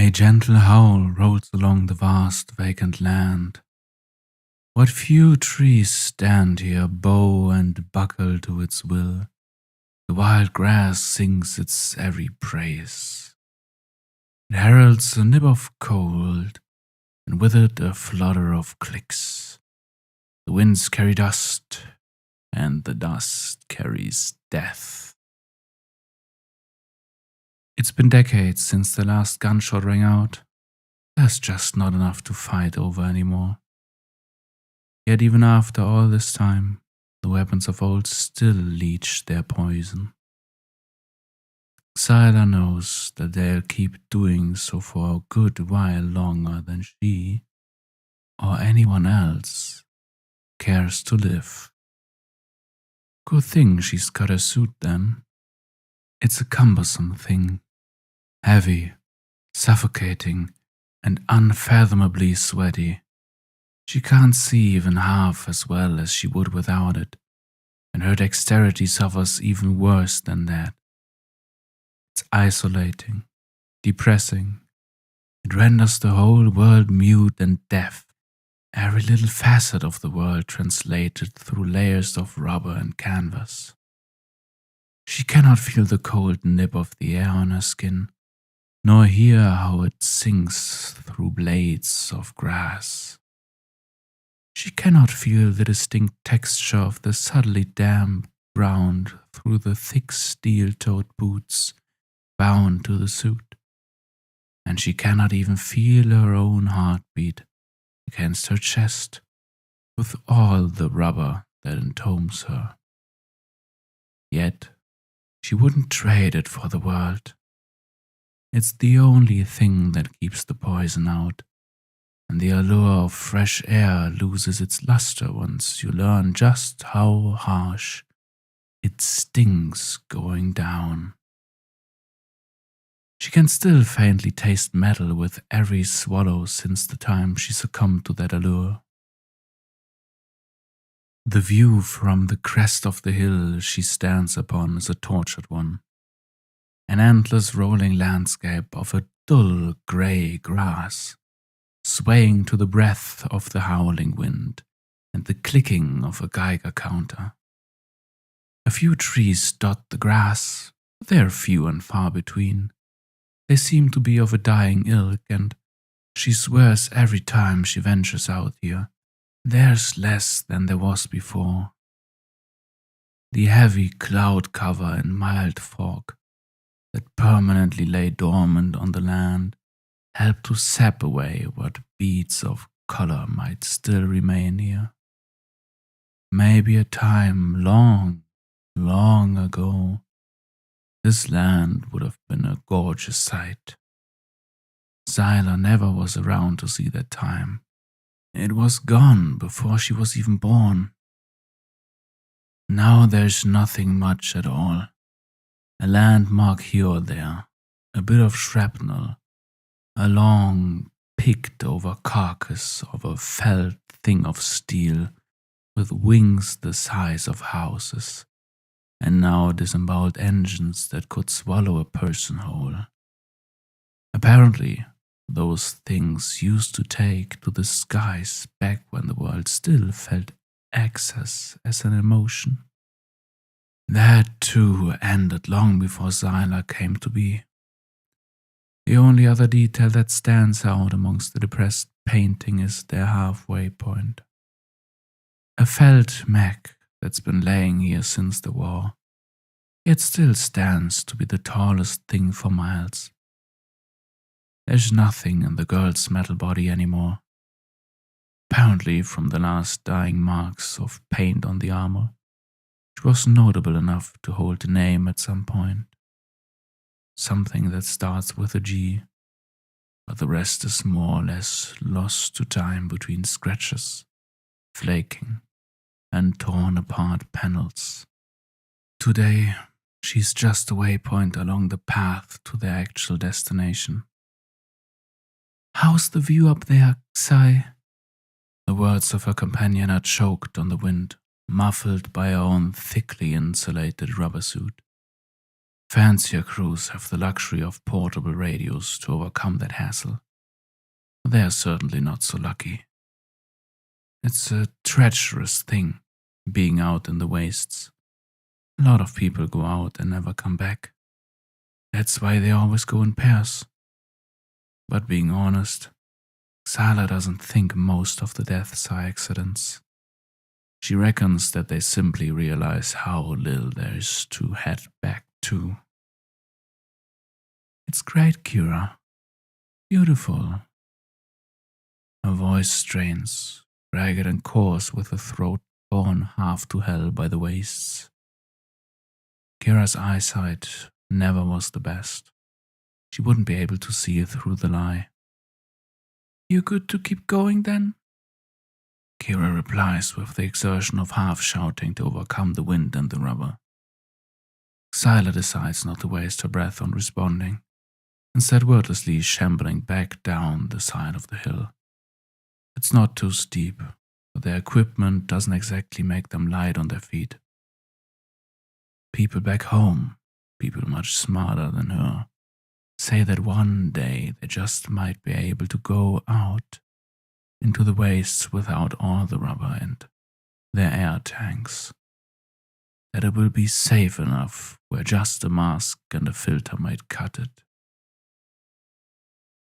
A gentle howl rolls along the vast vacant land. What few trees stand here, bow and buckle to its will. The wild grass sings its every praise. It heralds a nip of cold, and with it a flutter of clicks. The winds carry dust, and the dust carries death. It's been decades since the last gunshot rang out. There's just not enough to fight over anymore. Yet even after all this time, the weapons of old still leach their poison. Xyla knows that they'll keep doing so for a good while longer than she, or anyone else, cares to live. Good thing she's got a suit then. It's a cumbersome thing, heavy, suffocating, and unfathomably sweaty. She can't see even half as well as she would without it, and her dexterity suffers even worse than that. It's isolating, depressing. It renders the whole world mute and deaf, every little facet of the world translated through layers of rubber and canvas. She cannot feel the cold nip of the air on her skin, nor hear how it sinks through blades of grass. She cannot feel the distinct texture of the subtly damp ground through the thick steel-toed boots bound to the suit, and she cannot even feel her own heartbeat against her chest with all the rubber that entombs her. Yet she wouldn't trade it for the world. It's the only thing that keeps the poison out, and the allure of fresh air loses its luster once you learn just how harsh it stings going down. She can still faintly taste metal with every swallow since the time she succumbed to that allure. The view from the crest of the hill she stands upon is a tortured one. An endless rolling landscape of a dull grey grass, swaying to the breath of the howling wind and the clicking of a Geiger counter. A few trees dot the grass, but they are few and far between. They seem to be of a dying ilk, and she swears every time she ventures out here, there's less than there was before. The heavy cloud cover and mild fog that permanently lay dormant on the land help to sap away what beads of color might still remain here. Maybe a time long, long ago, this land would have been a gorgeous sight. Xyla never was around to see that time. It was gone before she was even born. Now there's nothing much at all. A landmark here or there, a bit of shrapnel, a long, picked-over carcass of a felled thing of steel with wings the size of houses, and now disemboweled engines that could swallow a person whole. Apparently, those things used to take to the skies back when the world still felt excess as an emotion. That, too, ended long before Xyla came to be. The only other detail that stands out amongst the depressed painting is their halfway point. A felt mech that's been laying here since the war, yet still stands to be the tallest thing for miles. There's nothing in the girl's metal body anymore, apparently from the last dying marks of paint on the armor. It was notable enough to hold a name at some point. Something that starts with a G, but the rest is more or less lost to time between scratches, flaking, and torn apart panels. Today, she's just a waypoint along the path to their actual destination. "How's the view up there, Xy?" The words of her companion are choked on the wind, muffled by her own thickly insulated rubber suit. Fancier crews have the luxury of portable radios to overcome that hassle. They are certainly not so lucky. It's a treacherous thing, being out in the wastes. A lot of people go out and never come back. That's why they always go in pairs. But being honest, Sala doesn't think most of the deaths are accidents. She reckons that they simply realize how little there is to head back to. It's great, Kira. Beautiful. Her voice strains, ragged and coarse, with a throat torn half to hell by the wastes. Kira's eyesight never was the best. She wouldn't be able to see through the lie. You good to keep going then? Kira replies with the exertion of half shouting to overcome the wind and the rubber. Sila decides not to waste her breath on responding, instead wordlessly shambling back down the side of the hill. It's not too steep, but their equipment doesn't exactly make them light on their feet. People back home, people much smarter than her, say that one day they just might be able to go out into the wastes without all the rubber and their air tanks. That it will be safe enough where just a mask and a filter might cut it.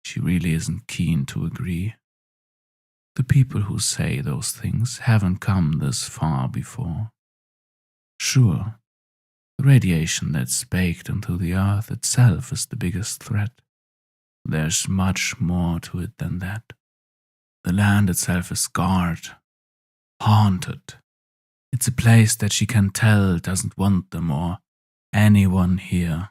She really isn't keen to agree. The people who say those things haven't come this far before. Sure, the radiation that's baked into the earth itself is the biggest threat. There's much more to it than that. The land itself is scarred, haunted. It's a place that she can tell doesn't want them or anyone here.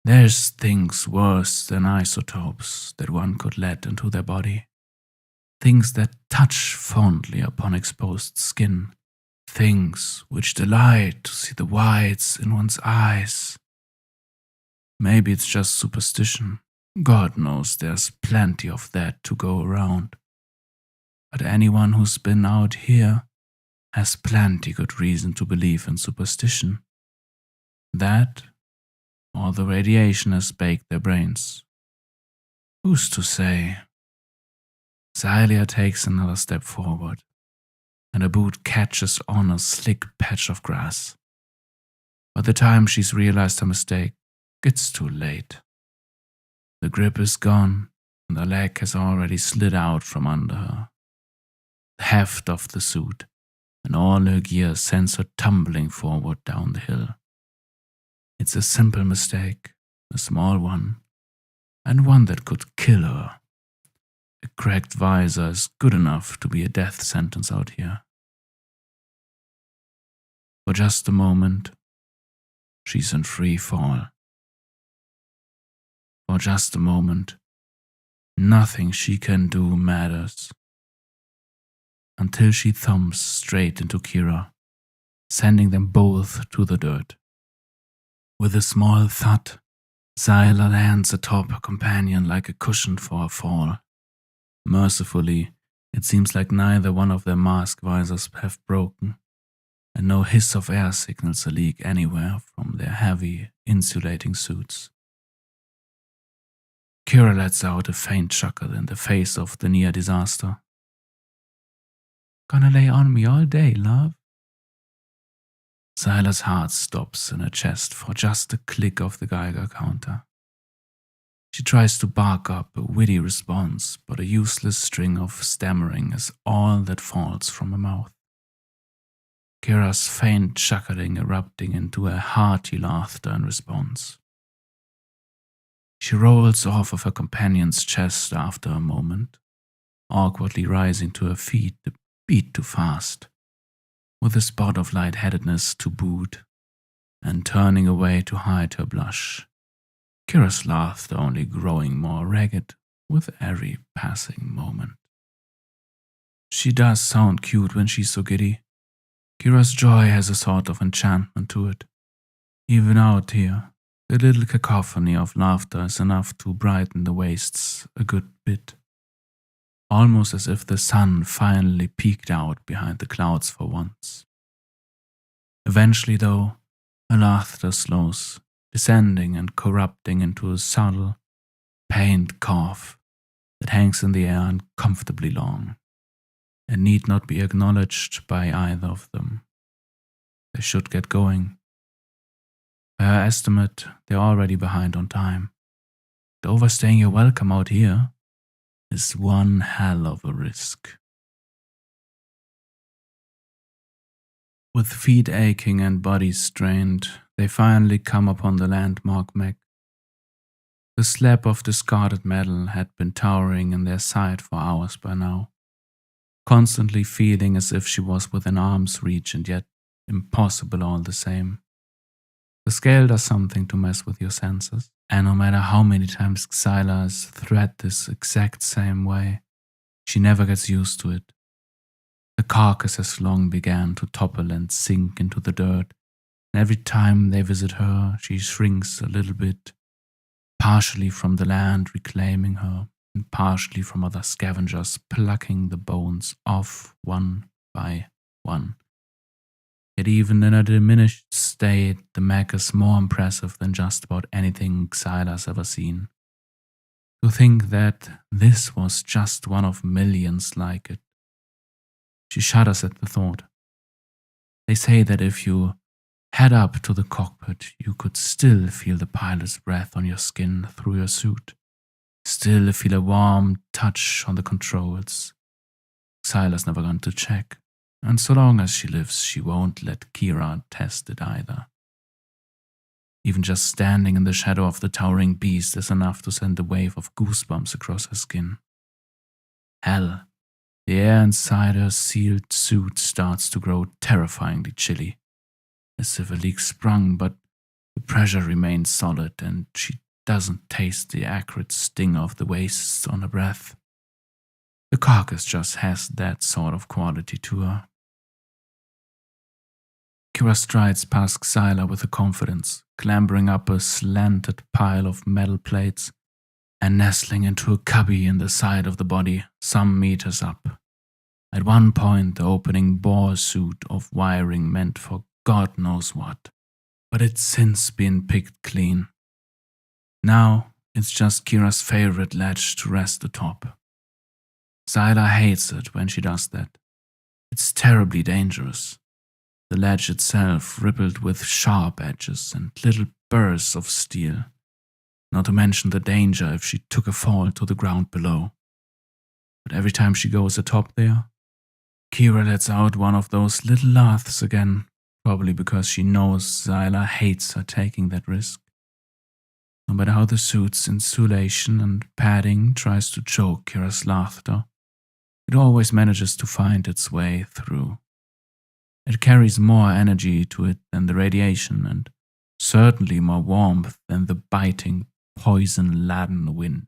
There's things worse than isotopes that one could let into their body. Things that touch fondly upon exposed skin. Things which delight to see the whites in one's eyes. Maybe it's just superstition. God knows there's plenty of that to go around. But anyone who's been out here has plenty good reason to believe in superstition. That, or the radiation has baked their brains. Who's to say? Xylia takes another step forward, and her boot catches on a slick patch of grass. By the time she's realized her mistake, it's too late. The grip is gone, and her leg has already slid out from under her. The heft of the suit and all her gear sends her tumbling forward down the hill. It's a simple mistake, a small one, and one that could kill her. A cracked visor is good enough to be a death sentence out here. For just a moment, she's in free fall. For just a moment, nothing she can do matters. Until she thumps straight into Kira, sending them both to the dirt. With a small thud, Xyla lands atop her companion like a cushion for a fall. Mercifully, it seems like neither one of their mask visors have broken, and no hiss of air signals a leak anywhere from their heavy, insulating suits. Kira lets out a faint chuckle in the face of the near disaster. Gonna lay on me all day, love? Xyla's heart stops in her chest for just a click of the Geiger counter. She tries to bark up a witty response, but a useless string of stammering is all that falls from her mouth. Kira's faint chuckling erupting into a hearty laughter in response. She rolls off of her companion's chest after a moment, awkwardly rising to her feet a beat too fast, with a spot of lightheadedness to boot, and turning away to hide her blush. Kira's laughter only growing more ragged with every passing moment. She does sound cute when she's so giddy. Kira's joy has a sort of enchantment to it. Even out here, the little cacophony of laughter is enough to brighten the wastes a good bit. Almost as if the sun finally peeked out behind the clouds for once. Eventually, though, her laughter slows descending and corrupting into a subtle, pained cough that hangs in the air uncomfortably long and need not be acknowledged by either of them. They should get going. By her estimate, they're already behind on time. But overstaying your welcome out here is one hell of a risk. With feet aching and bodies strained, they finally come upon the landmark mech. The slab of discarded metal had been towering in their sight for hours by now, constantly feeling as if she was within arm's reach and yet impossible all the same. The scale does something to mess with your senses, and no matter how many times Xyla is thread this exact same way, she never gets used to it. The carcass has long began to topple and sink into the dirt, and every time they visit her, she shrinks a little bit, partially from the land reclaiming her, and partially from other scavengers plucking the bones off one by one. Yet even in a diminished state, the mech is more impressive than just about anything Xyla's ever seen. To think that this was just one of millions like it. She shudders at the thought. They say that if you head up to the cockpit, you could still feel the pilot's breath on your skin through your suit. Still feel a warm touch on the controls. Xyla's never gone to check, and so long as she lives, she won't let Kira test it either. Even just standing in the shadow of the towering beast is enough to send a wave of goosebumps across her skin. Hell, the air inside her sealed suit starts to grow terrifyingly chilly, as if a leak sprung, but the pressure remains solid and she doesn't taste the acrid sting of the wastes on her breath. The carcass just has that sort of quality to her. Kira strides past Xyla with a confidence, clambering up a slanted pile of metal plates and nestling into a cubby in the side of the body some meters up. At one point, the opening bore suit of wiring meant for God knows what, but it's since been picked clean. Now, it's just Kira's favorite ledge to rest atop. Xyla hates it when she does that. It's terribly dangerous. The ledge itself rippled with sharp edges and little burrs of steel, not to mention the danger if she took a fall to the ground below. But every time she goes atop there, Kira lets out one of those little laughs again, probably because she knows Xyla hates her taking that risk. No matter how the suit's insulation and padding tries to choke Kira's laughter, it always manages to find its way through. It carries more energy to it than the radiation, and certainly more warmth than the biting, poison-laden wind.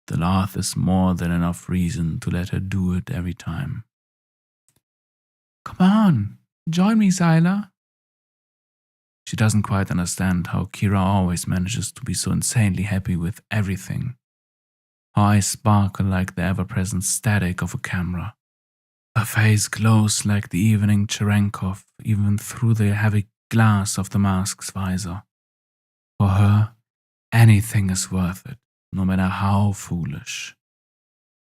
The laugh is more than enough reason to let her do it every time. Come on, join me, Xyla. She doesn't quite understand how Kira always manages to be so insanely happy with everything. Her eyes sparkle like the ever-present static of a camera. Her face glows like the evening Cherenkov, even through the heavy glass of the mask's visor. For her, anything is worth it, no matter how foolish.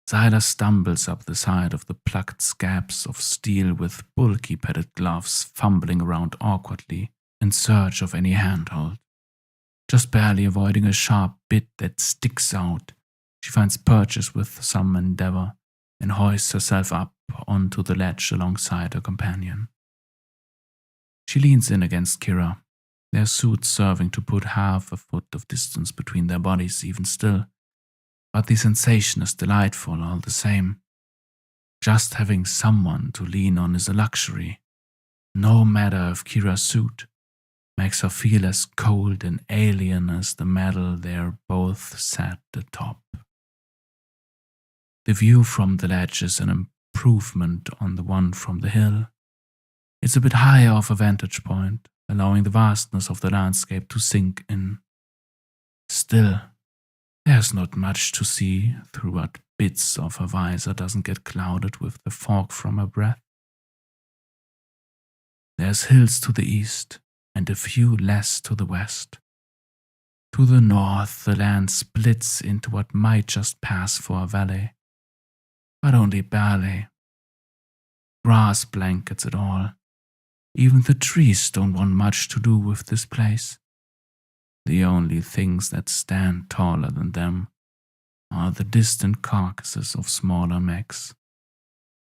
Xyla stumbles up the side of the plucked scabs of steel with bulky padded gloves fumbling around awkwardly in search of any handhold. Just barely avoiding a sharp bit that sticks out, she finds purchase with some endeavor and hoists herself up onto the ledge alongside her companion. She leans in against Kira, their suits serving to put half a foot of distance between their bodies even still. But the sensation is delightful all the same. Just having someone to lean on is a luxury. No matter if Kira's suit makes her feel as cold and alien as the metal they're both sat atop. The view from the ledge is an improvement on the one from the hill. It's a bit higher off a vantage point, allowing the vastness of the landscape to sink in. Still, there's not much to see through what bits of her visor doesn't get clouded with the fog from her breath. There's hills to the east, and a few less to the west. To the north, the land splits into what might just pass for a valley, but only barely. Grass blankets it all. Even the trees don't want much to do with this place. The only things that stand taller than them are the distant carcasses of smaller mechs,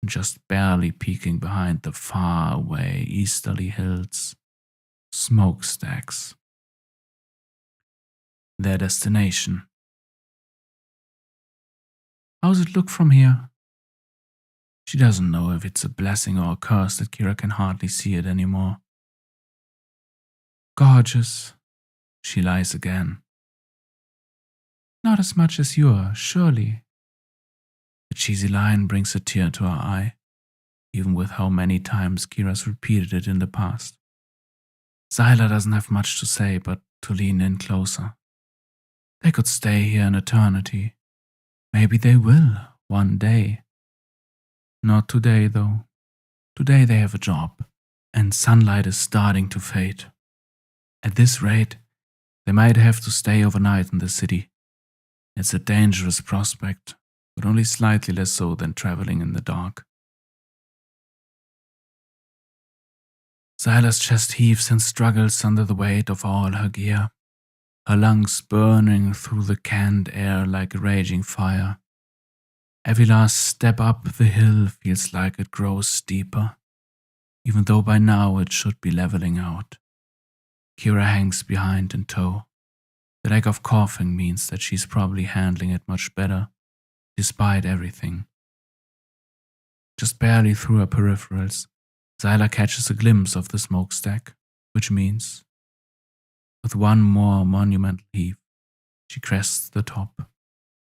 just barely peeking behind the far-away easterly hills, smokestacks. Their destination. How's it look from here? She doesn't know if it's a blessing or a curse that Kira can hardly see it anymore. Gorgeous, she lies again. Not as much as yours, surely. The cheesy line brings a tear to her eye, even with how many times Kira's repeated it in the past. Zyla doesn't have much to say but to lean in closer. They could stay here an eternity. Maybe they will, one day. Not today, though. Today they have a job, and sunlight is starting to fade. At this rate, they might have to stay overnight in the city. It's a dangerous prospect, but only slightly less so than traveling in the dark. Zyla's chest heaves and struggles under the weight of all her gear, her lungs burning through the canned air like a raging fire. Every last step up the hill feels like it grows steeper, even though by now it should be leveling out. Kira hangs behind in tow. The lack of coughing means that she's probably handling it much better, despite everything. Just barely through her peripherals, Zyla catches a glimpse of the smokestack, which means, with one more monumental heave, she crests the top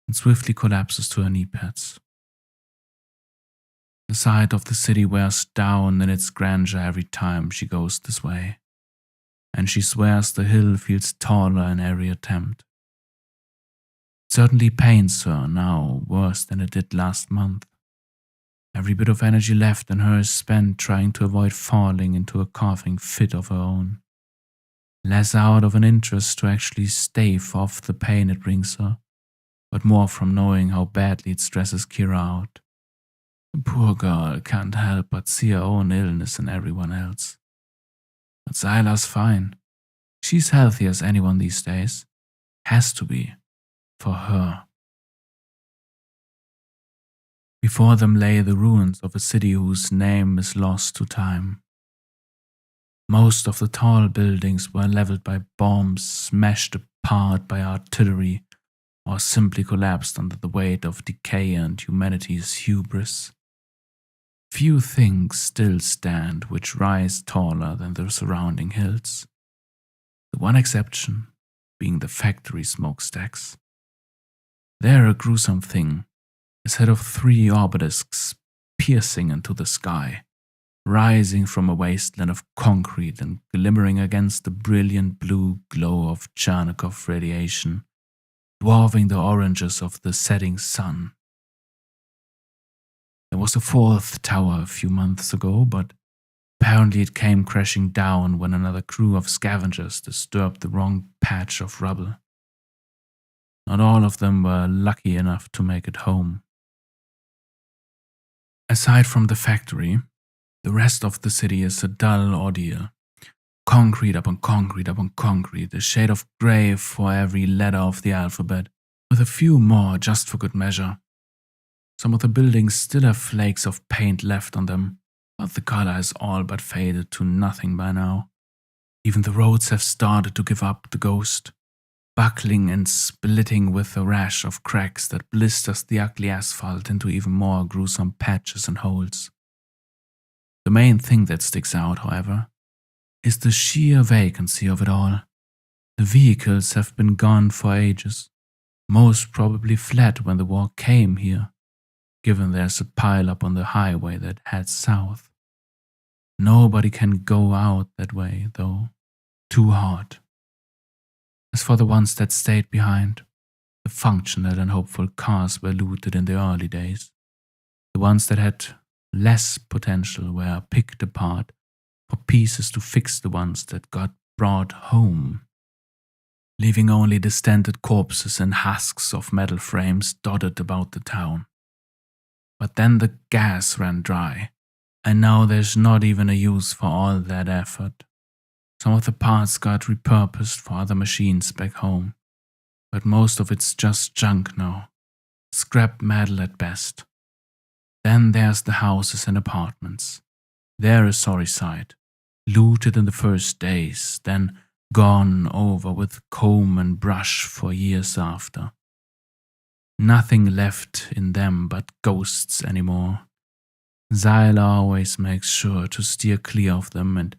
and swiftly collapses to her knee pads. The sight of the city wears down in its grandeur every time she goes this way, and she swears the hill feels taller in every attempt. It certainly pains her now worse than it did last month. Every bit of energy left in her is spent trying to avoid falling into a coughing fit of her own. Less out of an interest to actually stave off the pain it brings her, but more from knowing how badly it stresses Kira out. The poor girl can't help but see her own illness in everyone else. But Zyla's fine. She's healthy as anyone these days. Has to be. For her. Before them lay the ruins of a city whose name is lost to time. Most of the tall buildings were leveled by bombs, smashed apart by artillery, or simply collapsed under the weight of decay and humanity's hubris. Few things still stand which rise taller than the surrounding hills. The one exception being the factory smokestacks. They're a gruesome thing, a set of 3 obelisks piercing into the sky, rising from a wasteland of concrete and glimmering against the brilliant blue glow of Chernikov radiation, dwarfing the oranges of the setting sun. There was a 4th tower a few months ago, but apparently it came crashing down when another crew of scavengers disturbed the wrong patch of rubble. Not all of them were lucky enough to make it home. Aside from the factory, the rest of the city is a dull ordeal. Concrete upon concrete upon concrete, a shade of grey for every letter of the alphabet, with a few more just for good measure. Some of the buildings still have flakes of paint left on them, but the color is all but faded to nothing by now. Even the roads have started to give up the ghost, buckling and splitting with a rash of cracks that blisters the ugly asphalt into even more gruesome patches and holes. The main thing that sticks out, however, is the sheer vacancy of it all. The vehicles have been gone for ages, most probably fled when the war came here, given there's a pile-up on the highway that heads south. Nobody can go out that way, though. Too hot. As for the ones that stayed behind, the functional and hopeful cars were looted in the early days. The ones that had less potential were picked apart for pieces to fix the ones that got brought home, leaving only distended corpses and husks of metal frames dotted about the town. But then the gas ran dry, and now there's not even a use for all that effort. Some of the parts got repurposed for other machines back home, but most of it's just junk now, scrap metal at best. Then there's the houses and apartments. They're a sorry sight, looted in the first days, then gone over with comb and brush for years after. Nothing left in them but ghosts anymore. Zyla always makes sure to steer clear of them, and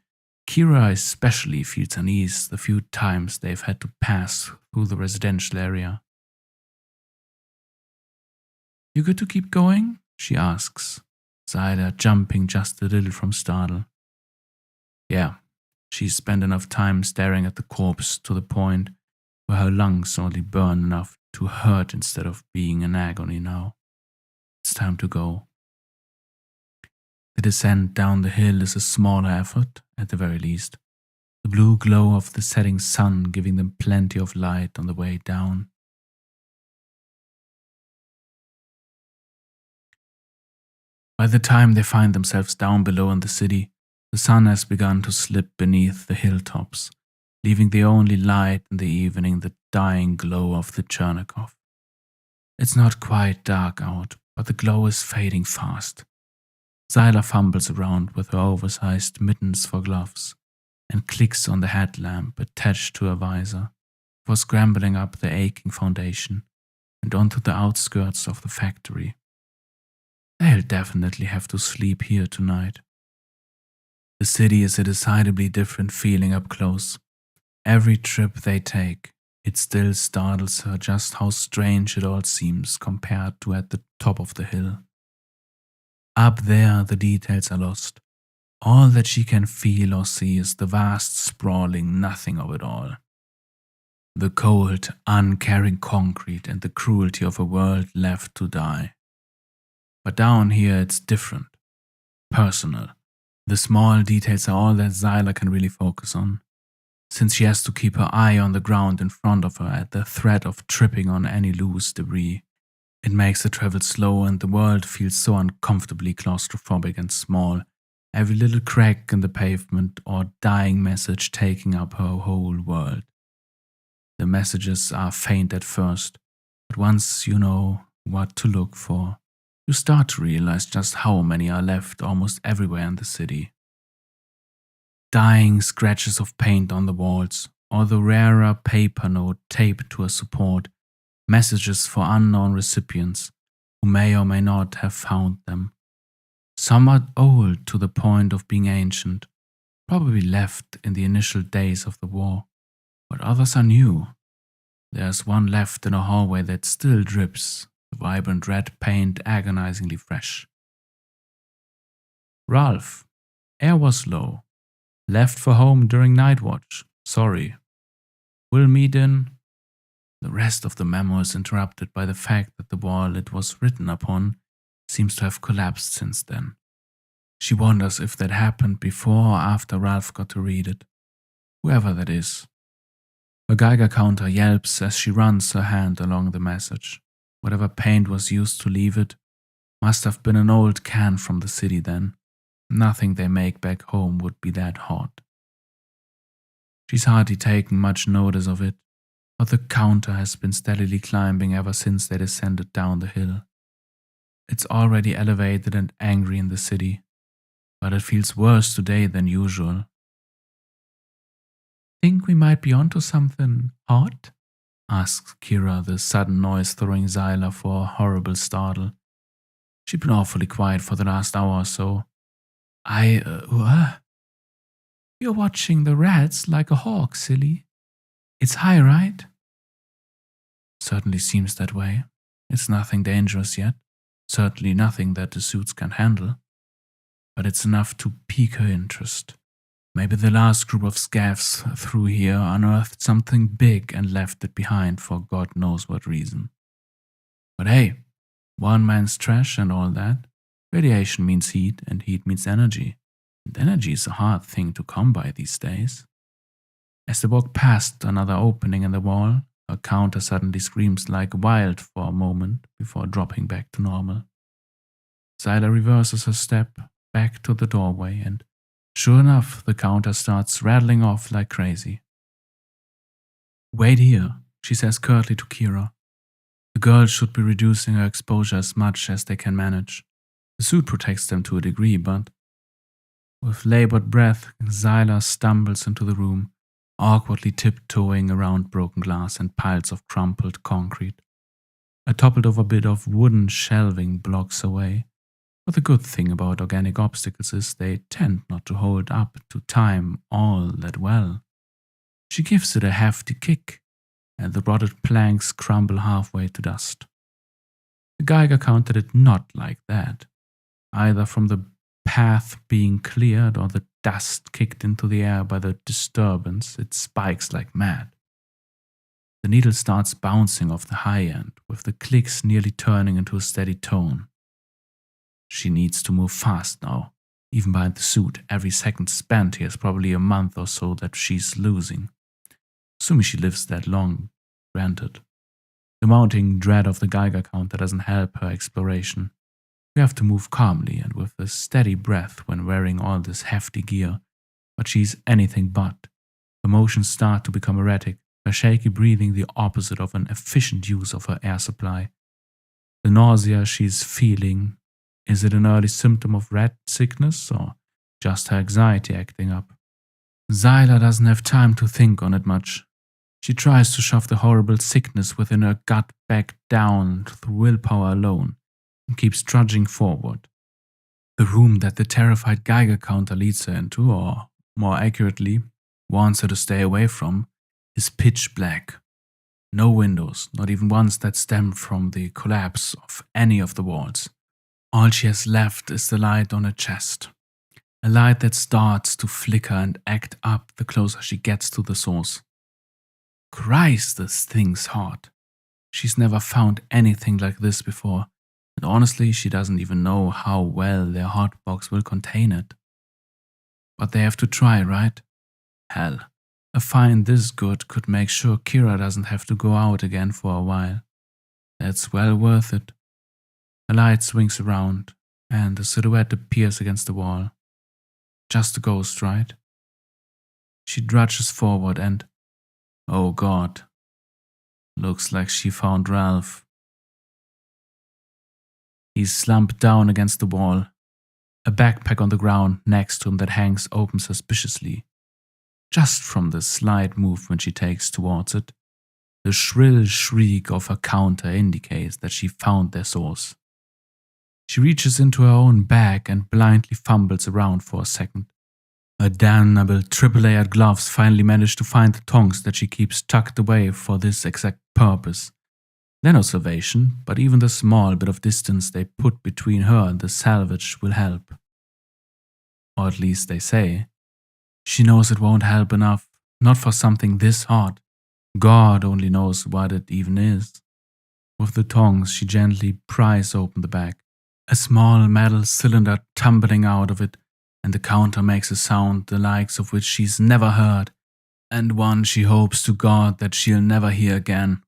Kira especially feels unease the few times they've had to pass through the residential area. "You good to keep going?" she asks, Zyla jumping just a little from startle. Yeah, she's spent enough time staring at the corpse to the point where her lungs only burn enough to hurt instead of being in agony now. It's time to go. The descent down the hill is a smaller effort, at the very least, the blue glow of the setting sun giving them plenty of light on the way down. By the time they find themselves down below in the city, the sun has begun to slip beneath the hilltops, leaving the only light in the evening the dying glow of the Chernikov. It's not quite dark out, but the glow is fading fast. Zyla fumbles around with her oversized mittens for gloves and clicks on the headlamp attached to her visor for scrambling up the aching foundation and onto the outskirts of the factory. They'll definitely have to sleep here tonight. The city is a decidedly different feeling up close. Every trip they take, it still startles her just how strange it all seems compared to at the top of the hill. Up there, the details are lost. All that she can feel or see is the vast, sprawling nothing of it all. The cold, uncaring concrete and the cruelty of a world left to die. But down here it's different. Personal. The small details are all that Zyla can really focus on, since she has to keep her eye on the ground in front of her at the threat of tripping on any loose debris. It makes the travel slow and the world feels so uncomfortably claustrophobic and small, every little crack in the pavement or dying message taking up her whole world. The messages are faint at first, but once you know what to look for, you start to realize just how many are left almost everywhere in the city. Dying scratches of paint on the walls, or the rarer paper note taped to a support, messages for unknown recipients who may or may not have found them. Some are old to the point of being ancient, probably left in the initial days of the war, but others are new. There's one left in a hallway that still drips, the vibrant red paint agonizingly fresh. "Ralph, air was low. Left for home during night watch. Sorry. We'll meet in..." The rest of the memo is interrupted by the fact that the wall it was written upon seems to have collapsed since then. She wonders if that happened before or after Ralph got to read it. Whoever that is. Her Geiger counter yelps as she runs her hand along the message. Whatever paint was used to leave it must have been an old can from the city then. Nothing they make back home would be that hot. She's hardly taken much notice of it, but the counter has been steadily climbing ever since they descended down the hill. It's already elevated and angry in the city, but it feels worse today than usual. "Think we might be onto something hot?" asks Kira, the sudden noise throwing Zyla for a horrible startle. She'd been awfully quiet for the last hour or so. What? "You're watching the rats like a hawk, silly. It's high, right?" "Certainly seems that way. It's nothing dangerous yet. Certainly nothing that the suits can handle. But it's enough to pique her interest. Maybe the last group of scavs through here unearthed something big and left it behind for God knows what reason. But hey, one man's trash and all that. Radiation means heat, and heat means energy. And energy is a hard thing to come by these days." As they walk past another opening in the wall, her counter suddenly screams like wild for a moment before dropping back to normal. Zyla reverses her step back to the doorway, and sure enough, the counter starts rattling off like crazy. "Wait here," she says curtly to Kira. The girls should be reducing her exposure as much as they can manage. The suit protects them to a degree, but with labored breath, Zyla stumbles into the room, awkwardly tiptoeing around broken glass and piles of crumpled concrete. A toppled over bit of wooden shelving blocks her way. But the good thing about organic obstacles is they tend not to hold up to time all that well. She gives it a hefty kick, and the rotted planks crumble halfway to dust. The Geiger counter did not like that, either from the path being cleared or the dust kicked into the air by the disturbance. It spikes like mad. The needle starts bouncing off the high end, with the clicks nearly turning into a steady tone. She needs to move fast now. Even behind the suit, every second spent here is probably a month or so that she's losing. Assuming she lives that long, granted. The mounting dread of the Geiger counter doesn't help her exploration. You have to move calmly and with a steady breath when wearing all this hefty gear, but she's anything but. Her motions start to become erratic, her shaky breathing the opposite of an efficient use of her air supply. The nausea she's feeling, is it an early symptom of rat sickness or just her anxiety acting up? Zyla doesn't have time to think on it much. She tries to shove the horrible sickness within her gut back down through willpower alone and keeps trudging forward. The room that the terrified Geiger counter leads her into, or more accurately, wants her to stay away from, is pitch black. No windows, not even ones that stem from the collapse of any of the walls. All she has left is the light on her chest. A light that starts to flicker and act up the closer she gets to the source. Christ, this thing's hot. She's never found anything like this before, and honestly, she doesn't even know how well their hotbox will contain it. But they have to try, right? Hell, a find this good could make sure Kira doesn't have to go out again for a while. That's well worth it. A light swings around, and a silhouette appears against the wall. Just a ghost, right? She drudges forward and, oh God, looks like she found Ralph. He's slumped down against the wall, a backpack on the ground next to him that hangs open suspiciously. Just from the slight movement she takes towards it, the shrill shriek of her counter indicates that she found their source. She reaches into her own bag and blindly fumbles around for a second. Her damnable triple-layered gloves finally manage to find the tongs that she keeps tucked away for this exact purpose. They're no salvation, but even the small bit of distance they put between her and the salvage will help. Or at least they say. She knows it won't help enough, not for something this hot. God only knows what it even is. With the tongs, she gently pries open the bag. A small metal cylinder tumbling out of it, and the counter makes a sound the likes of which she's never heard, and one she hopes to God that she'll never hear again.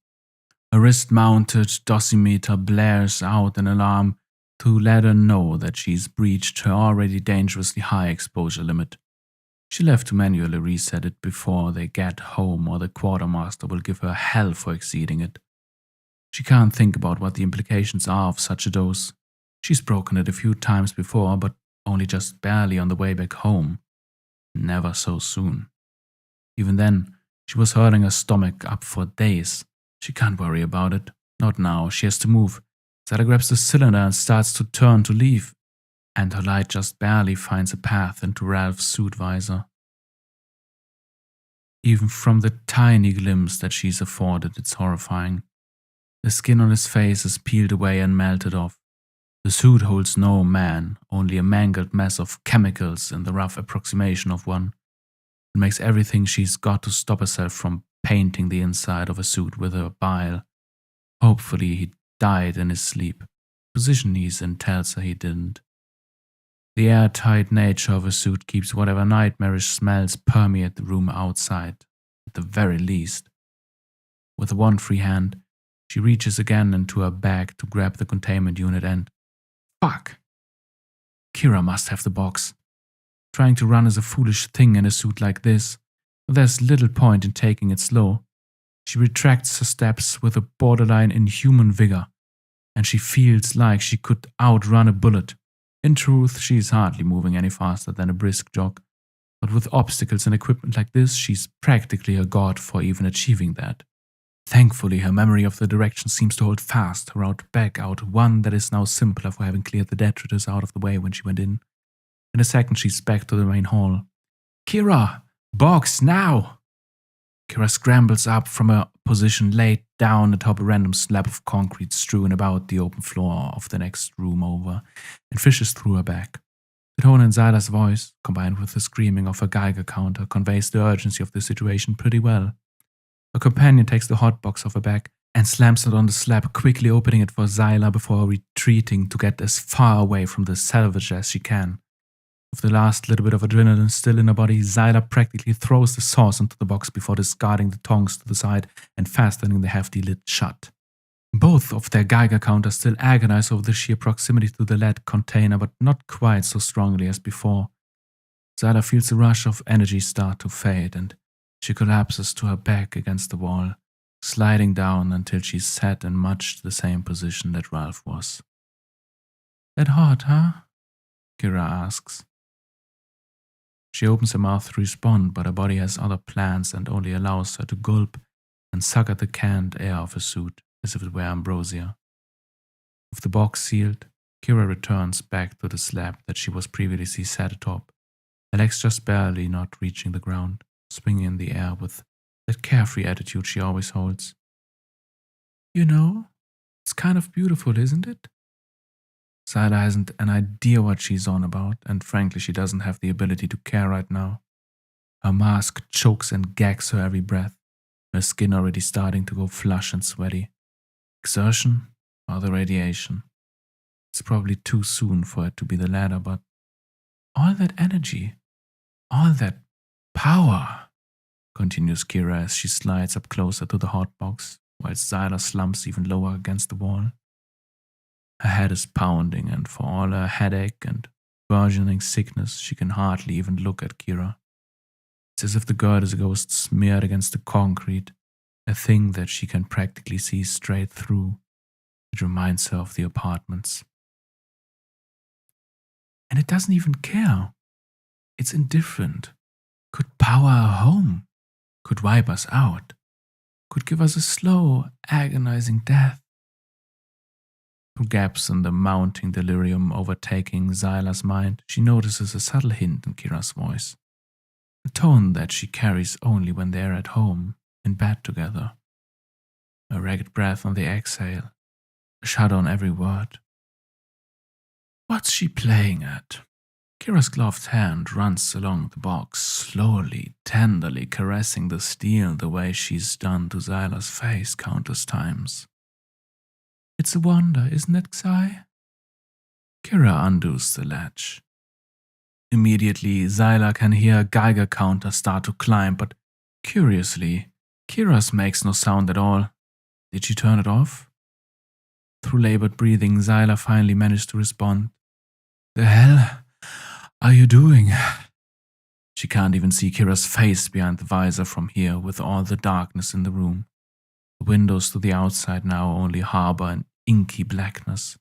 A wrist-mounted dosimeter blares out an alarm to let her know that she's breached her already dangerously high exposure limit. She'll have to manually reset it before they get home, or the quartermaster will give her hell for exceeding it. She can't think about what the implications are of such a dose. She's broken it a few times before, but only just barely on the way back home. Never so soon. Even then, she was hurling her stomach up for days. She can't worry about it. Not now, she has to move. Zara grabs the cylinder and starts to turn to leave, and her light just barely finds a path into Ralph's suit visor. Even from the tiny glimpse that she's afforded, it's horrifying. The skin on his face is peeled away and melted off. The suit holds no man, only a mangled mess of chemicals in the rough approximation of one. It makes everything she's got to stop herself from painting the inside of a suit with her bile. Hopefully he died in his sleep. Position he's in tells her he didn't. The airtight nature of a suit keeps whatever nightmarish smells permeate the room outside at the very least. With one free hand, she reaches again into her bag to grab the containment unit and… Fuck! Kira must have the box. Trying to run is a foolish thing in a suit like this, but there's little point in taking it slow. She retracts her steps with a borderline inhuman vigor, and she feels like she could outrun a bullet. In truth, she is hardly moving any faster than a brisk jog, but with obstacles and equipment like this, she's practically a god for even achieving that. Thankfully, her memory of the direction seems to hold fast, her route back out, one that is now simpler for having cleared the detritus out of the way when she went in. In a second, she's back to the main hall. Kira! Box, now! Kira scrambles up from her position laid down atop a random slab of concrete strewn about the open floor of the next room over and fishes through her bag. The tone in Zyla's voice, combined with the screaming of her Geiger counter, conveys the urgency of the situation pretty well. Her companion takes the hot box off her back and slams it on the slab, quickly opening it for Zyla before retreating to get as far away from the salvage as she can. With the last little bit of adrenaline still in her body, Zyla practically throws the sauce into the box before discarding the tongs to the side and fastening the hefty lid shut. Both of their Geiger counters still agonize over the sheer proximity to the lead container, but not quite so strongly as before. Zyla feels the rush of energy start to fade, and she collapses to her back against the wall, sliding down until she's sat in much the same position that Ralph was. That hot, huh? Kira asks. She opens her mouth to respond, but her body has other plans and only allows her to gulp and suck at the canned air of her suit as if it were ambrosia. With the box sealed, Kira returns back to the slab that she was previously sat atop, her legs just barely not reaching the ground, swinging in the air with that carefree attitude she always holds. You know, it's kind of beautiful, isn't it? Zyla hasn't an idea what she's on about, and frankly she doesn't have the ability to care right now. Her mask chokes and gags her every breath, her skin already starting to go flush and sweaty. Exertion or the radiation? It's probably too soon for it to be the latter, but all that energy, all that power, continues Kira as she slides up closer to the hot box, while Zyla slumps even lower against the wall. Her head is pounding, and for all her headache and burgeoning sickness, she can hardly even look at Kira. It's as if the girl is a ghost smeared against the concrete, a thing that she can practically see straight through. It reminds her of the apartments. And it doesn't even care. It's indifferent. Could power her home. Could wipe us out. Could give us a slow, agonizing death. Through gaps in the mounting delirium overtaking Zyla's mind, she notices a subtle hint in Kira's voice. A tone that she carries only when they're at home, in bed together. A ragged breath on the exhale, a shudder on every word. What's she playing at? Kira's gloved hand runs along the box, slowly, tenderly caressing the steel the way she's done to Zyla's face countless times. It's a wonder, isn't it, Xai? Kira undoes the latch. Immediately, Zyla can hear a Geiger counter start to climb, but curiously, Kira's makes no sound at all. Did she turn it off? Through labored breathing, Zyla finally managed to respond. The hell are you doing? She can't even see Kira's face behind the visor from here with all the darkness in the room. The windows to the outside now only harbor an inky blackness.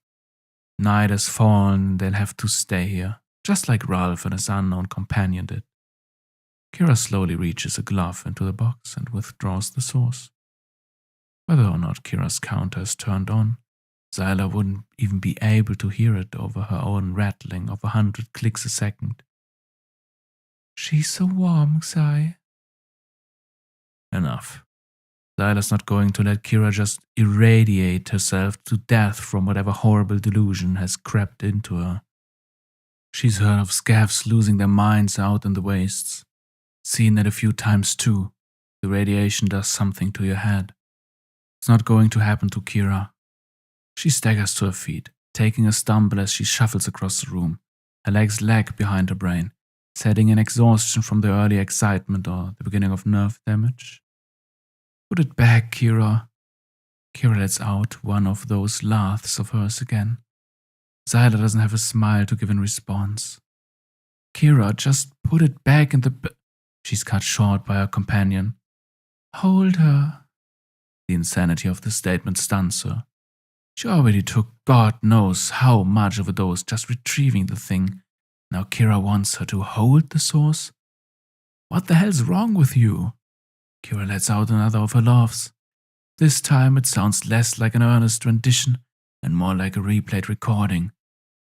Night has fallen, they'll have to stay here, just like Ralph and his unknown companion did. Kira slowly reaches a glove into the box and withdraws the source. Whether or not Kira's counter is turned on, Zyla wouldn't even be able to hear it over her own rattling of 100 clicks a second. She's so warm, Xai. Enough. Zyla's not going to let Kira just irradiate herself to death from whatever horrible delusion has crept into her. She's heard of scavs losing their minds out in the wastes. Seen it a few times too. The radiation does something to your head. It's not going to happen to Kira. She staggers to her feet, taking a stumble as she shuffles across the room. Her legs lag behind her brain, setting in exhaustion from the early excitement or the beginning of nerve damage. Put it back, Kira. Kira lets out one of those laughs of hers again. Zyla doesn't have a smile to give in response. Kira, just put it back in the She's cut short by her companion. Hold her. The insanity of the statement stuns her. She already took God knows how much of a dose just retrieving the thing. Now Kira wants her to hold the source? What the hell's wrong with you? Kira lets out another of her laughs. This time it sounds less like an earnest rendition and more like a replayed recording.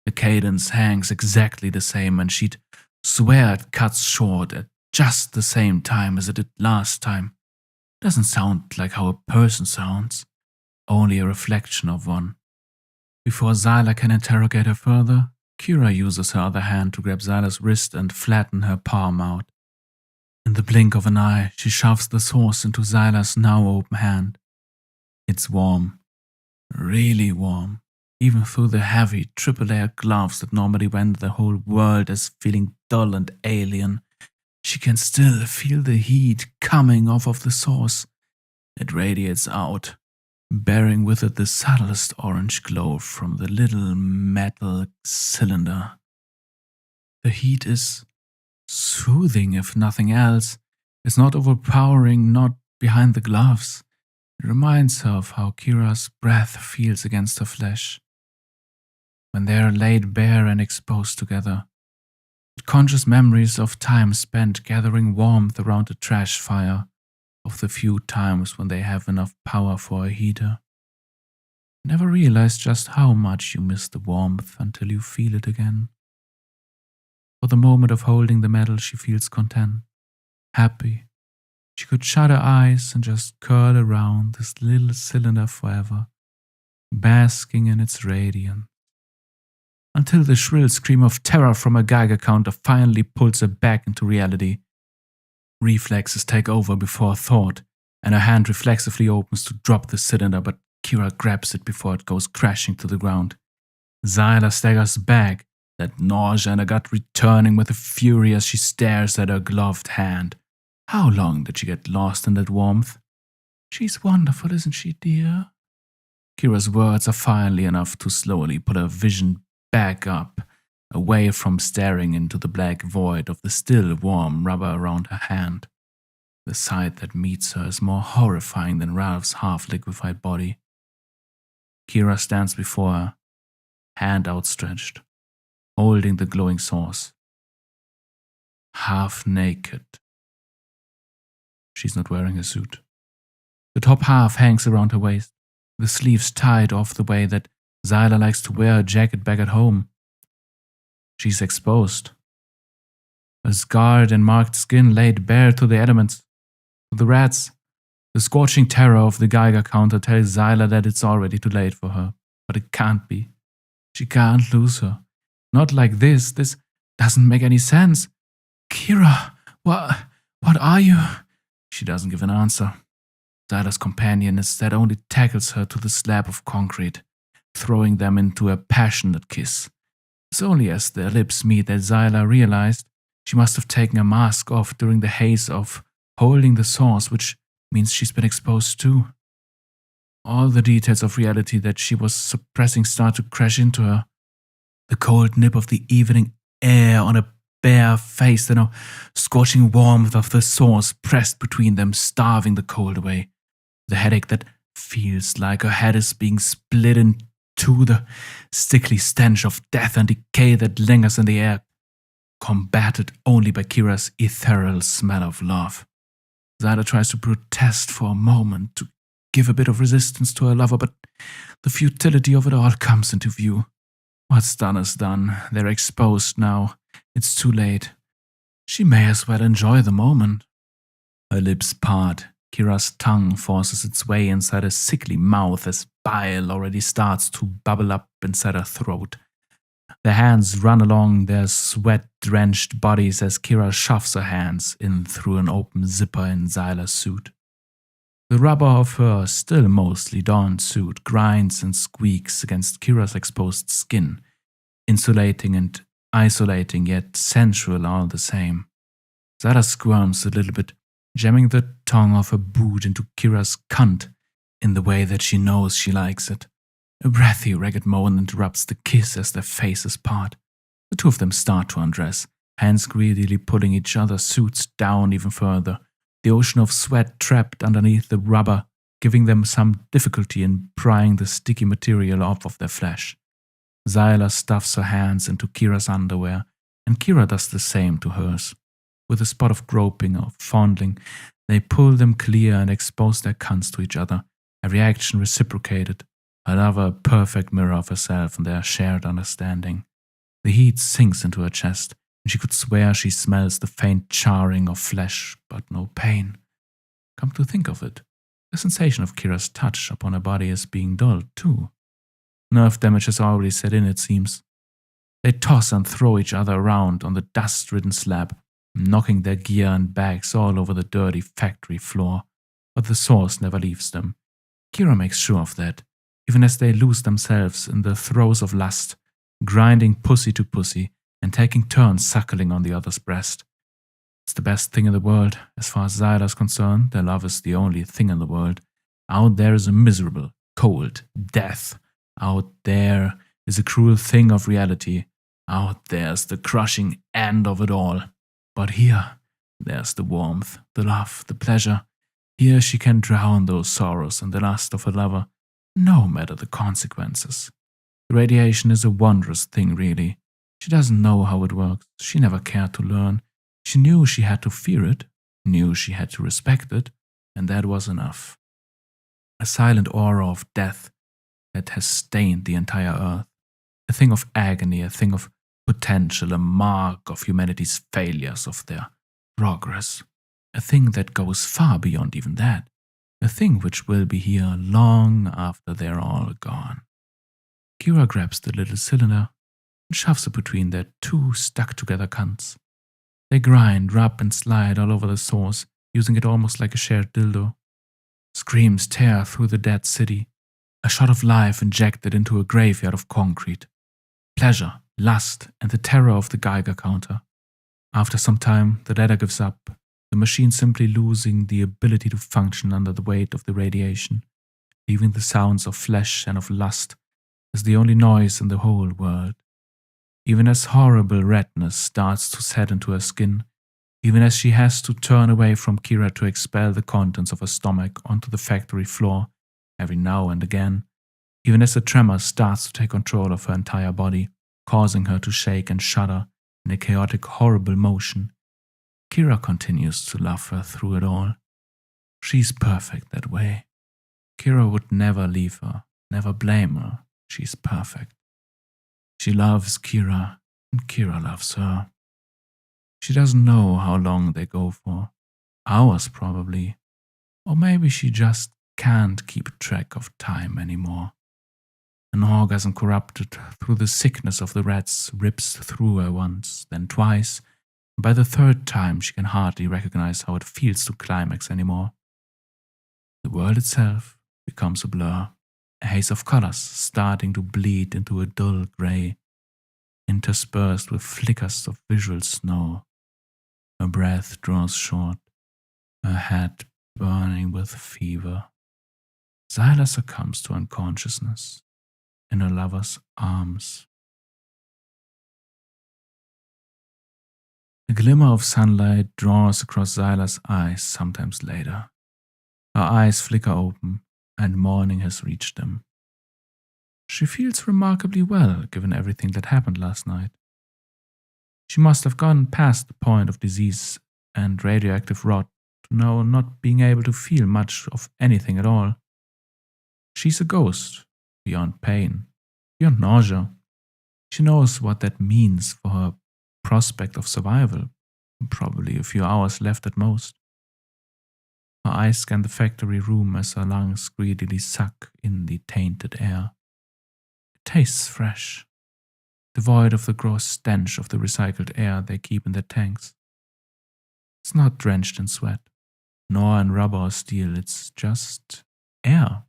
The cadence hangs exactly the same, and she'd swear it cuts short at just the same time as it did last time. Doesn't sound like how a person sounds, only a reflection of one. Before Zyla can interrogate her further, Kira uses her other hand to grab Zyla's wrist and flatten her palm out. In the blink of an eye, she shoves the source into Zyla's now open hand. It's warm, really warm, even through the heavy triple-layer gloves that normally render the whole world as feeling dull and alien. She can still feel the heat coming off of the source. It radiates out, bearing with it the subtlest orange glow from the little metal cylinder. The heat is soothing, if nothing else. It's not overpowering, not behind the gloves. It reminds her of how Kira's breath feels against her flesh. When they are laid bare and exposed together, conscious memories of time spent gathering warmth around a trash fire, of the few times when they have enough power for a heater. You never realize just how much you miss the warmth until you feel it again. For the moment of holding the metal, she feels content, happy. She could shut her eyes and just curl around this little cylinder forever, basking in its radiance. Until the shrill scream of terror from a Geiger counter finally pulls her back into reality. Reflexes take over before thought, and her hand reflexively opens to drop the cylinder, but Kira grabs it before it goes crashing to the ground. Zyla staggers back, that nausea in her gut returning with a fury as she stares at her gloved hand. How long did she get lost in that warmth? She's wonderful, isn't she, dear? Kira's words are finally enough to slowly pull her vision back up, away from staring into the black void of the still warm rubber around her hand. The sight that meets her is more horrifying than Ralph's half-liquefied body. Kira stands before her, hand outstretched, holding the glowing source. Half naked. She's not wearing a suit. The top half hangs around her waist, the sleeves tied off the way that Zyla likes to wear her jacket back at home. She's exposed. Her scarred and marked skin laid bare to the elements, to the rats. The scorching terror of the Geiger counter tells Zyla that it's already too late for her. But it can't be. She can't lose her. Not like this. This doesn't make any sense. Kira, what are you? She doesn't give an answer. Zyla's companion instead only tackles her to the slab of concrete, throwing them into a passionate kiss. It's only as their lips meet that Zyla realized she must have taken her mask off during the haze of holding the source, which means she's been exposed too. All the details of reality that she was suppressing start to crash into her. The cold nip of the evening air on a bare face, the now scorching warmth of the source pressed between them, starving the cold away. The headache that feels like her head is being split in two, the sticky stench of death and decay that lingers in the air, combated only by Kira's ethereal smell of love. Zyla tries to protest for a moment, to give a bit of resistance to her lover, but the futility of it all comes into view. What's done is done. They're exposed now. It's too late. She may as well enjoy the moment. Her lips part. Kira's tongue forces its way inside her sickly mouth as bile already starts to bubble up inside her throat. Their hands run along their sweat-drenched bodies as Kira shoves her hands in through an open zipper in Zyla's suit. The rubber of her still mostly donned suit grinds and squeaks against Kira's exposed skin, insulating and isolating yet sensual all the same. Zara squirms a little bit, jamming the tongue of her boot into Kira's cunt in the way that she knows she likes it. A breathy, ragged moan interrupts the kiss as their faces part. The two of them start to undress, hands greedily pulling each other's suits down even further, the ocean of sweat trapped underneath the rubber giving them some difficulty in prying the sticky material off of their flesh. Zyla stuffs her hands into Kira's underwear, and Kira does the same to hers. With a spot of groping or fondling, they pull them clear and expose their cunts to each other, a reaction reciprocated, her lover a perfect mirror of herself and their shared understanding. The heat sinks into her chest, and she could swear she smells the faint charring of flesh, but no pain. Come to think of it, the sensation of Kira's touch upon her body is being dulled too. Nerve damage has already set in, it seems. They toss and throw each other around on the dust-ridden slab, knocking their gear and bags all over the dirty factory floor, but the source never leaves them. Kira makes sure of that, even as they lose themselves in the throes of lust, grinding pussy to pussy and taking turns suckling on the other's breast. It's the best thing in the world. As far as Zyla is concerned, their love is the only thing in the world. Out there is a miserable, cold death. Out there is a cruel thing of reality. Out there's the crushing end of it all. But here, there's the warmth, the love, the pleasure. Here she can drown those sorrows and the lust of her lover, no matter the consequences. The radiation is a wondrous thing, really. She doesn't know how it works. She never cared to learn. She knew she had to fear it, knew she had to respect it, and that was enough. A silent aura of death that has stained the entire earth. A thing of agony, a thing of potential, a mark of humanity's failures, of their progress. A thing that goes far beyond even that. A thing which will be here long after they're all gone. Kira grabs the little cylinder and shoves it between their two stuck-together cunts. They grind, rub, and slide all over the source, using it almost like a shared dildo. Screams tear through the dead city, a shot of life injected into a graveyard of concrete. Pleasure, lust, and the terror of the Geiger counter. After some time, the data gives up, the machine simply losing the ability to function under the weight of the radiation, leaving the sounds of flesh and of lust as the only noise in the whole world. Even as horrible redness starts to set into her skin, even as she has to turn away from Kira to expel the contents of her stomach onto the factory floor every now and again, even as a tremor starts to take control of her entire body, causing her to shake and shudder in a chaotic, horrible motion, Kira continues to love her through it all. She's perfect that way. Kira would never leave her, never blame her. She's perfect. She loves Kira, and Kira loves her. She doesn't know how long they go for. Hours, probably. Or maybe she just can't keep track of time anymore. An orgasm corrupted through the sickness of the rats rips through her once, then twice, and by the third time she can hardly recognize how it feels to climax anymore. The world itself becomes a blur. A haze of colors starting to bleed into a dull gray, interspersed with flickers of visual snow. Her breath draws short, her head burning with fever. Zyla succumbs to unconsciousness in her lover's arms. A glimmer of sunlight draws across Zyla's eyes sometimes later. Her eyes flicker open, and morning has reached them. She feels remarkably well, given everything that happened last night. She must have gone past the point of disease and radioactive rot to now not being able to feel much of anything at all. She's a ghost, beyond pain, beyond nausea. She knows what that means for her prospect of survival, probably a few hours left at most. Her eyes scan the factory room as her lungs greedily suck in the tainted air. It tastes fresh, devoid of the gross stench of the recycled air they keep in their tanks. It's not drenched in sweat, nor in rubber or steel, it's just air.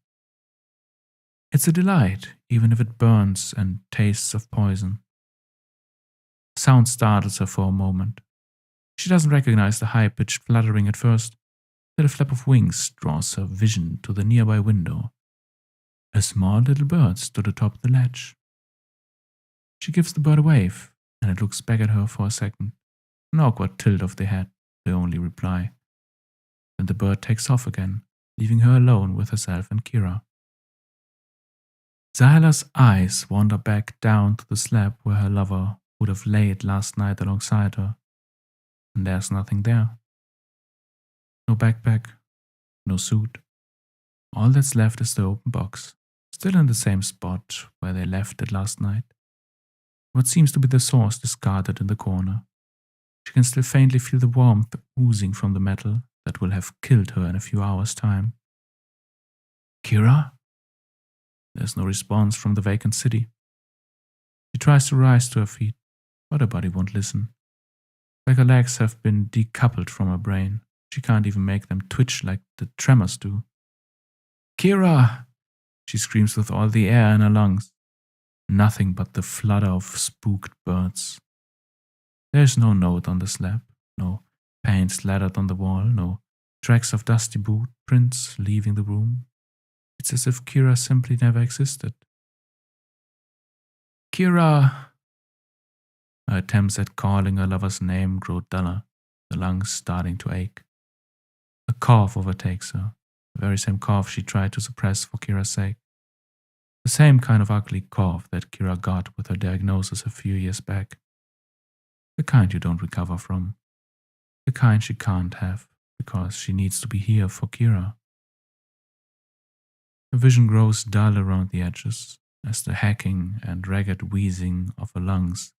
It's a delight, even if it burns and tastes of poison. Sound startles her for a moment. She doesn't recognize the high-pitched fluttering at first, then a flap of wings draws her vision to the nearby window. A small little bird stood atop the ledge. She gives the bird a wave, and it looks back at her for a second. An awkward tilt of the head, the only reply. Then the bird takes off again, leaving her alone with herself and Kira. Zyla's eyes wander back down to the slab where her lover would have laid last night alongside her, and there's nothing there. No backpack, no suit. All that's left is the open box, still in the same spot where they left it last night. What seems to be the sauce discarded in the corner. She can still faintly feel the warmth oozing from the metal that will have killed her in a few hours' time. Kira? There's no response from the vacant city. She tries to rise to her feet, but her body won't listen. Like her legs have been decoupled from her brain. She can't even make them twitch like the tremors do. Kira! She screams with all the air in her lungs. Nothing but the flutter of spooked birds. There's no note on the slab, no paint slattered on the wall, no tracks of dusty boot prints leaving the room. It's as if Kira simply never existed. Kira! Her attempts at calling her lover's name grow duller, the lungs starting to ache. A cough overtakes her, the very same cough she tried to suppress for Kira's sake. The same kind of ugly cough that Kira got with her diagnosis a few years back. The kind you don't recover from. The kind she can't have because she needs to be here for Kira. Her vision grows dull around the edges as the hacking and ragged wheezing of her lungs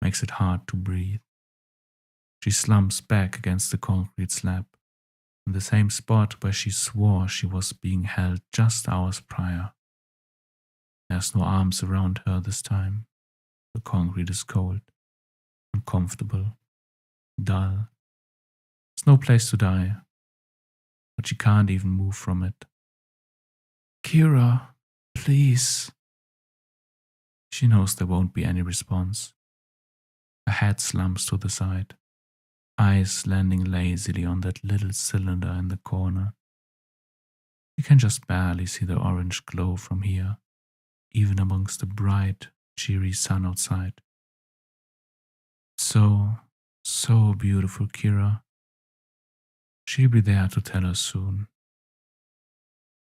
makes it hard to breathe. She slumps back against the concrete slab, in the same spot where she swore she was being held just hours prior. There's no arms around her this time. The concrete is cold, uncomfortable, dull. There's no place to die, but she can't even move from it. Kira, please. She knows there won't be any response. Her head slumps to the side, eyes landing lazily on that little cylinder in the corner. You can just barely see the orange glow from here, even amongst the bright, cheery sun outside. So beautiful, Kira. She'll be there to tell her soon.